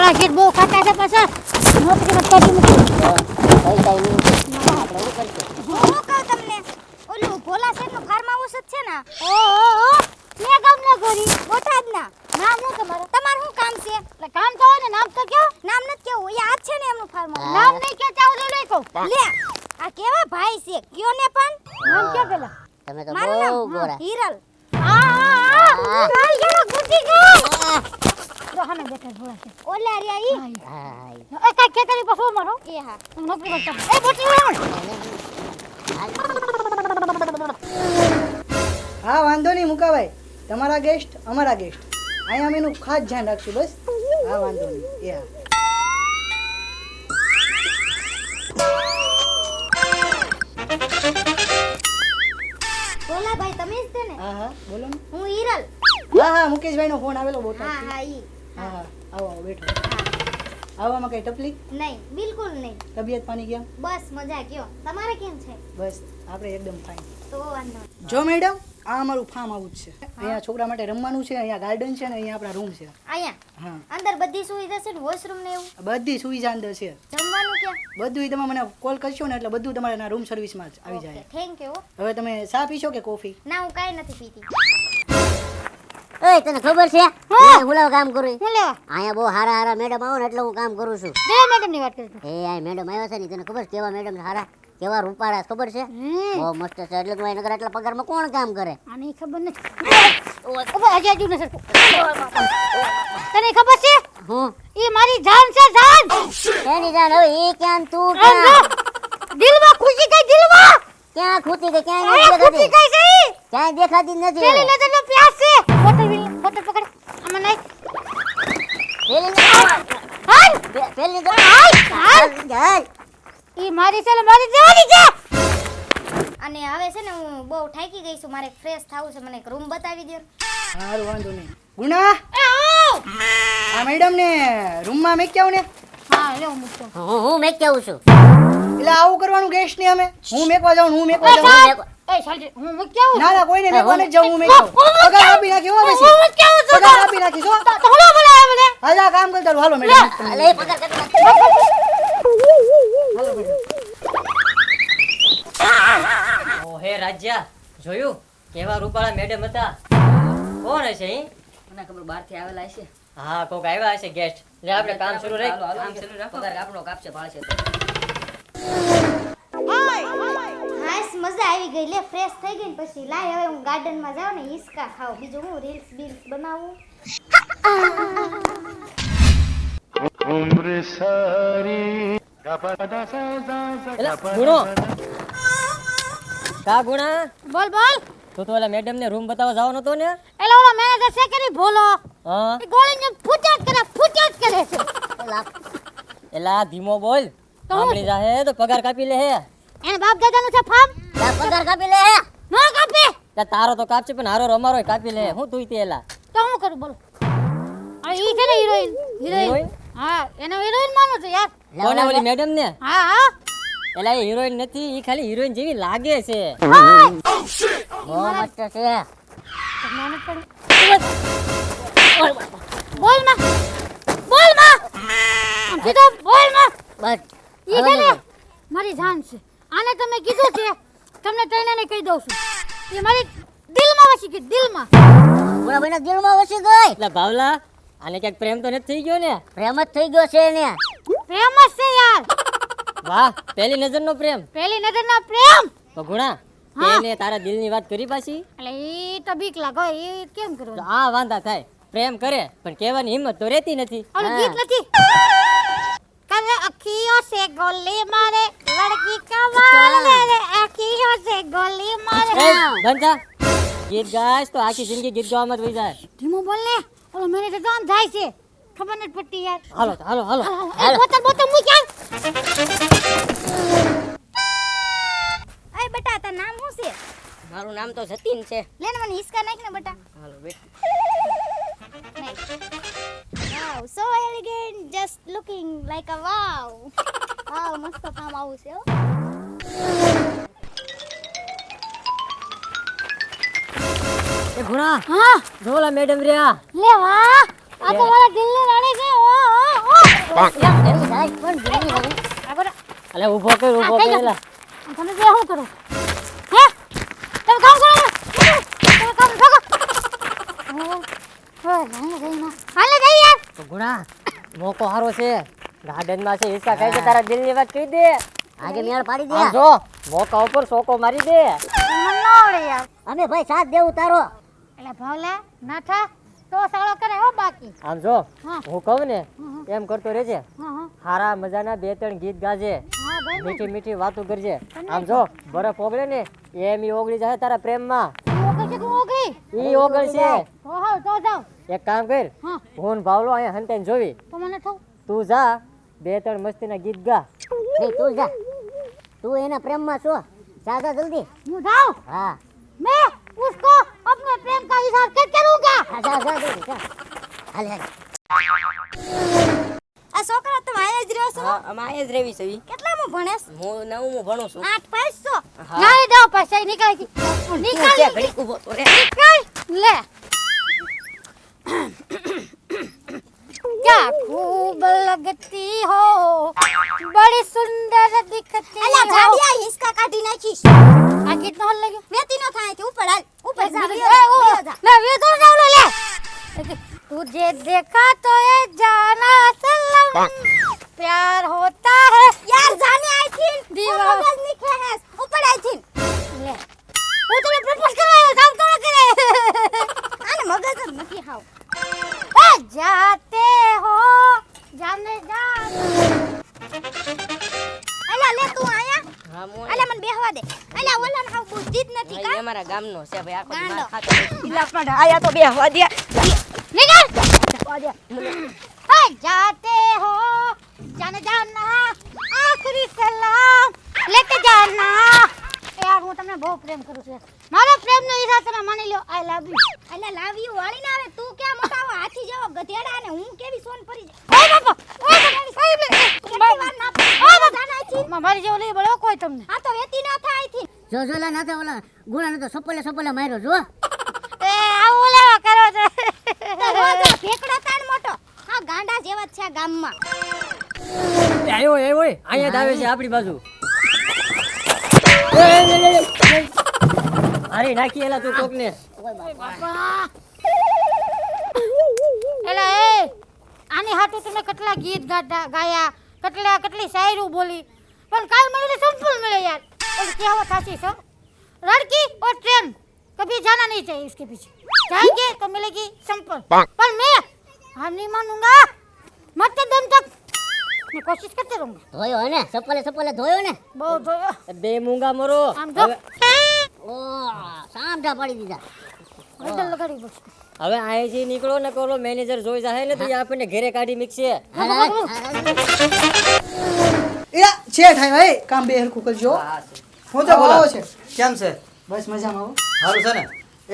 ભોળા શેઠ બહુ ખાતા છે પાછા નોકરી મત કરી મૂકી પૈસા નહીં આપણે શું કરશું? હું કહું તમને ઓલું ભોલા શેઠનું ફાર્મ હાઉસ જ છે ને ઓ મે ગામના ગોરી બોટાદના નામ શું તમારું તમારું શું કામ છે એટલે કામ તો હોય ને નામ તો કયો નામ નથી કેવું એ આ જ છે ને એમનું ફાર્મ હાઉસ નામ નહીં કે ચાવ લઈ કહું લે આ કેવા ભાઈ છે કયો ને પણ નામ કયો પેલા તમે તો મારું બહુ નામ ગોરા. હિરલ કાઈ ગયો ગુટી ગયો જો હમે બેઠા ભોળા શેઠ ઓલા રહ્યા ઈ હાય. એ કાઈ ખેતરી પર શું મારો એ હા તમે નોકરી કરતા એ બોટી વાળો હા વાંધો નહીં મુકાભાઈ તમારા ગેસ્ટ અમારા ગેસ્ટ અહીંયા અમે એનું ખાસ ધ્યાન રાખશું બસ હા વાંધો નહીં એ હા ભોલા ભાઈ તમે જ છે ને હા હા બોલો ને હું હિરલ હા હા મુકેશભાઈનો ફોન આવેલો બોટા હા હા ઈ હા હા આવો આવો બેઠો આવવામાં કઈ તકલીફ નહીં બિલકુલ નહીં તબિયત પાણી કેમ બસ મજા કયો તમારે કેમ છે બસ આપણે એકદમ ફાઇન તો વાંધો નહીં. જો મેડમ આ અમારું ફાર્મ હાઉસ છે અહીંયા છોકરા માટે રમવાનું છે અહીંયા ગાર્ડન છે ને અહીંયા આપણા રૂમ છે અહીંયા હા અંદર બધી સુવિધા છે ને વોશરૂમ ને એવું બધી સુવિધા અંદર છે જમવાનું ક્યાં બધું તમે મને કોલ કરશો ને એટલે બધું તમારા રૂમ સર્વિસમાં જ આવી જાય થેન્ક યુ હવે તમે ચા પીશો કે કોફી ના હું કાઈ નથી પીતી ઓય તને ખબર છે હું હુલાવ કામ કરું હું લેવા અહીંયા બહુ હારા હારા મેડમ આવો ને એટલે હું કામ કરું છું. જે મેડમ ની વાત કરી એ આ મેડમ આવ્યા છે ને તને ખબર છે કેવા મેડમ હારા કેવા રૂપાળા ખબર છે બહુ મસ્ત છે એટલે તું નગર આટલા પગારમાં કોણ કામ કરે? આની ખબર નથી ઓય હજી આજુ ન સરકો તને ખબર છે હું એ મારી જાન છે જાન કેની જાન હવે એ ક્યાં તું આમ જો, ક્યાં દિલમાં ખુશી કઈ દિલમાં ક્યાં ખૂતી ગઈ ક્યાં અરે નથી ખુશી દેખાતી કઈ છે ક્યાંય દેખાતી જ નથી પેલી નજરનો પ્યાસ છે બોટલ પકડ આમાં નાખ હાલ પેલી તો હાલ ઈ મારી છે ને મારી દેવાની છે અને હવે છે ને હું બહુ થાકી ગઈ છું મારે ફ્રેશ થવું છે મને એક રૂમ બતાવી દો સારું વાંધો નહીં ગુના એ આવ આ મેડમ ને રૂમમાં મેં ક્યાં ને હા લે હું મૂકતો હું મેં કેવું છું એટલે આવું કરવાનું ગેસ્ટ ને અમે હું મેકવા જાઉં હું મેકવા જાઉં એ સાલજી હું મૂક્યો ના ના કોઈને મેકવા નથી જાઉં હું મેકવા પગાર આપી નાખી હો પછી હું કેવું છું પગાર આપી નાખી છો તો હલો બોલાય મને હાલ આ કામ કરતા રહો. હાલો મેડમ લે પગાર કરી હાલો મેડમ ઓ હે રાજ્યા જોયું કેવા રૂપાળા મેડમ હતા કોણ હશે ઈ? મને ખબર બહારથી આવેલા હશે. હા કોક આવ્યા હશે ગેસ્ટ લે આપણે કામ શરૂ રાખ હાલો, હાલો, કામ શરૂ રાખો પગાર આપણો કાપશે પાડશે હાસ મજા આવી ગઈ લે ફ્રેશ થઈ ગઈ ને પછી લાય હવે હું ગાર્ડનમાં જાઉં ને હિસકા ખાવ બીજું હું રીલ્સ બીલ્સ બનાવું એલા ગુણો કા ગુણા બોલ બોલ તું તો ઓલા મેડમ ને રૂમ બતાવવા જવાનો હતો ને એલો ઓલો મેનેજર છે કે ની ભોલો હા એ ગોળીને ફૂટ્યા જ કરે છે એલા ધીમો બોલ તો હું? સાંભળી જાહે તો પગાર કાપી લે હે એને બાપ દાદાનું છે ફાર્મ પગાર કાપી લે ન કાપે લા તારો તો કાપશે પણ હારો અમારો કાપી લે હું તું એલા તો હું કરું બોલો આ ઈ છે ને હિરોઈન હિરોઈન? હા એને હિરોઈન માનો છે યાર કોને ઓલી મેડમ ને હા હા એલા એ હિરોઈન નથી ઈ ખાલી હિરોઈન જેવી લાગે છે બહુ મસ્ત છે માનો પડે બોલ માં કીધું બોલ માં બસ ઈ છે ને મારી જાન છે આને તમે કીધું છે તમને તૈનાને કહી દઉં છું એ મારી દિલમાં વસી ગઈ દિલમાં બોલા ભાઈના દિલમાં વસી ગઈ એટલે ભાવલા આને ક્યાંક પ્રેમ તો નથી થઈ ગયો ને પ્રેમ જ થઈ ગયો છે એને પ્રેમ જ છે યાર વાહ પહેલી નજરનો પ્રેમ પહેલી નજરના પ્રેમ તો ગુણા હા. તેને તારા દિલની વાત કરી પાછી એટલે ઈ તો બીક લાગો ઈ કેમ તો કરવાનું આ વાંધા થાય પ્રેમ કરે પણ કહેવાની હિંમત તો રહેતી નથી ઓલું ગીત નથી કરે અખિયો સે ગોલી મારે લડકી કમાલ રે અખિયો સે ગોલી મારે એ બંધા ગીત ગાઈશ તો આખી જિંદગી ગીત ગાવામાં જ વહી જાય ધીમો બોલ ને ઓલો મેનેજર તો આમ જાય છે ખબર નથી પડતી યાર હાલો તો હાલો હાલો એ બોતલ મૂક યાર અય બટા તાર નામ શું છે મારું નામ તો જતીન છે લે ને મને હિસકા નાખ ને બટા હાલો બેઠ wow so elegant just looking like a wow wow મસ્ત ફાર્મ આવું છે હો એ ગુણા હા જોલા મેડમ રહ્યા લે વાહ આ તો મારા દિલની રાણી છે ઓ ઓ ઓ એવી થાય પણ જોઈ હવે. અલે ઊભો કર ઊભો કર એલા. તમે બે શું કરો હે તમે કામ કરો તમે કામ ભાગો હાલે જઈ યાર તો ગુણા મોકો હારો છે ગાર્ડન માં છે હિસ્સા ખાઈ કે તારા દિલ ની વાત કહી દે. આજે મેળ પાડી દે. આમ જો મોકા ઉપર સોકો મારી દે. મને ન આવડે યાર અમે ભાઈ સાથ દેવું તારો. એટલે ભાવલા નાઠા તો સાળો કરે હો બાકી આમ જો હા. હું કહું ને એમ કરતો રહેજે. હા હા હારા મજાના 2-3 ગીત ગાજે, હા ભાઈ મીઠી મીઠી વાતો કરજે. આમ જો બરફ ઓગળે ને એમ ઈ ઓગળી જાય તારા પ્રેમમાં. તું ઓગળી ઈ ઓગળશે. તો હાવ તો જાવ એક કામ કર, હા હું ને ભાવલો અહીંયા હંતાઈને જોવી. તો મને થવું તું જા 2-3 મસ્તીના ગીત ગા. નહીં તું જા. તું એના પ્રેમમાં છો. જા જા જલ્દી. હું જાऊं હા मैं उसको अपने प्रेम का इजहार कर करूंगा હા, જા જા જલ્દી જા. હાલ હાલ. આ છોકરા તમે આયા જ રહ્યો છો હા અમે અહીંયા જ રહેવી છે ઈ. કેટલામાં ભણેસ હું નવમું ભણું છું. 8 500 नहीं दो पैसे निकाल की તું निकाल ક્યાં ઘડીક ઊભો તો રે. निकाल ले क्या खूब लगती हो बड़ी सुंदर दिखती અલા हो જાડિયા હિસકા કાઢી નાખીશ आ कितना हल लगे વેતી નો થાય છે ઉપર હાલ ઉપર જા ले વિયો જા ले ये तो जाओ ले तुझे देखा तो ये जाना सलाम प्यार होता है યાર જાને આઈ થી દીવા. મગજ નીકળે હે ઉપર આઈ થી ले वो तुम्हें प्रपोज करवाया जाओ तो करे આને મગજ જ નથી હાવ ए जाते हो जाने जा અલા લે તું આયા હા મોય. અલા મને બેહવા દે અલા ઓલા હાવ બુદ્ધિ જ નથી ભાઈ, કા એ અમારા ગામનો છે ભાઈ આખો દી ગાંડો. માર ખાતો. ઈલા પણ આયા તો બેહવા દે. निकल ए जाते हो जाने जाना आखिरी सलाम लेके जाना यार હું તમને બહુ પ્રેમ કરું છું મારો પ્રેમનો ઈરાદો તમે માની લ્યો આઈ લવ યુ અલા લાવ્યું વાળી ના આવે તું ક્યાં મોટાવો હાથી જેવો ગધેડા ને હું કેવી સોન ફરી ઓય બાપા ઓય બાપા સાહેબ કેટલી વાર ના ઓ બાપા જાના આઈ થી મારી જેવો લઈ બળો કોઈ તમને આ તો વેતી ના થાય આઈ થી જો જો લા ના તો ઓલા ગુણાને તો સપોલે માર્યો જો. એ આવું લેવા કરો છો રોજો ભેકડો તાણ મોટો હા ગાંડા જેવા જ છે આ ગામમાં આવ્યો આવ્યો અહીંયા જ આવે છે આપણી બાજુ. અરે નાખી એલા તું કોકને. એલા એ આની હાટુ તમે કેટલા ગીત ગાયા કેટલી શાયરી બોલી પણ કાલ મને તો સંપૂર્ણ મળે યાર और क्या हुआ था चीज लड़की और ट्रेन कभी जाना नहीं चाहिए इसके पीछे जाएंगे तो मिलेगी संपल पर मैं हार नहीं मानूंगा मरते दम तक मैं कोशिश करते रहूंगा ધોયો ને સપોલે ધોયો ને. बहुत जोयो બે મૂંગા મરો. આમ જો ઓ સામઢા પાડી દીધા. બદલ લગાડી બસ હવે અહીંથી નીકળો ને કરો મેનેજર જોઈ જાય ને તો એ આપણને ઘરે કાઢી મિક્સે. હાલ હાલ, હાલ એ છે થાય ભાઈ કામ બે હરખું કરજો. હા છે. હું તો બોલાવો છે કેમ છે? બસ મજામાં હો સારું છે ને?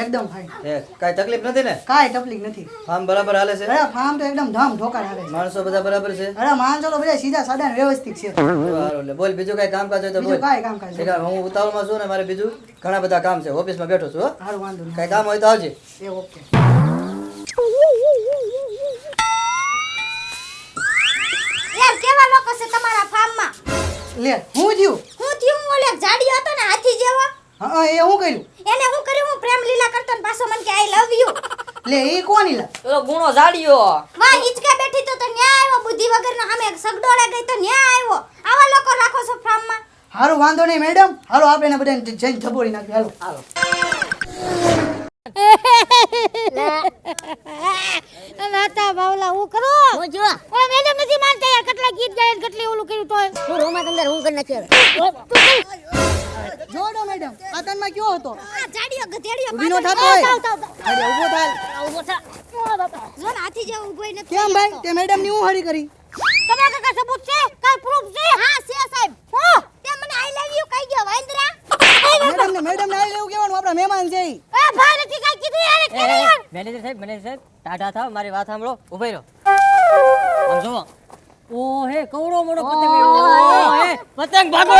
એકદમ ફાઇન એ કાંઈ તકલીફ નથી ને? કાંઈ તકલીફ નથી ફાર્મ બરાબર હાલે છે? અરે ફાર્મ તો એકદમ ધામ ઠોકાર હાલે છે માણસો બધા બરાબર છે? અરે માણસો તો બધા સીધા સાદા ને વ્યવસ્થિત છે સારું, એટલે બોલ બીજું કાંઈ કામકાજ હોય તો બોલ. બીજું કાંઈ કામકાજ નથી. ઠીક, હું ઉતાવળમાં છું ને મારે બીજું ઘણા બધા કામ છે, ઓફિસમાં બેઠો છું હો. સારું વાંધો નહીં કાંઈ કામ હોય તો આવજે. એ ઓકે યાર કેવા લોકો છે તમારા ફાર્મમાં લે હું થયું હું થયું ઓલે જાડિયો હતો ને હાથી જેવો હા એ હું કર્યું એને હું કર્યું હું પ્રેમ લીલા કરતો ને પાછો મને કે આઈ લવ યુ લે એ કોની લા પેલો ગુણો જાડિયો. વાહ હિચકા બેઠી તો ન્યા આવ્યો બુદ્ધિ વગરનો સામે સગડોળે ગઈ તો ન્યા આવ્યો આવા લોકો રાખો છો ફાર્મમાં હારું વાંધો નહીં મેડમ હાલો આપણે એને બધાને જઈને ધબોડી નાખીએ હાલો હાલો. નાતા બાવલા હું કરો હું જો ઓલા મેડમ નથી માનતા યાર કેટલા ગીત ગાયા ને કેટલી ઓલું કર્યું તોય તું રૂમમાં અંદર હું કરી નાખી હવે. જોડો મેડમ આતનમાં કયો હતો આ જાડિયો ગધેડિયો ઊભી નો થતો હોય અરે ઊભો થાલ ઊભો થા. જો ને હાથી જેવો ઊભોય નથી કેમ ભાઈ તે મેડમ ની હું હરી કરી તમારા કાકા સબૂત છે કાઈ પ્રૂફ છે હા છે સાહેબ હા તે મને આઈ લવ યુ કહી ગયો વાંદરા મેડમ ને આઈ લેવું કેવાનું આપણા મહેમાન છે ઈ. એ ભાઈ નથી કાઈ કીધું યાર એ, કરે યાર મેનેજર સાહેબ ટાટા થાવ, મારી વાત સાંભળો. ઉભા રહો. આમ જુઓ. ઓ હે કવડો મોટો પતંગ આવ્યો. ઓ હે પતંગ ભાગો.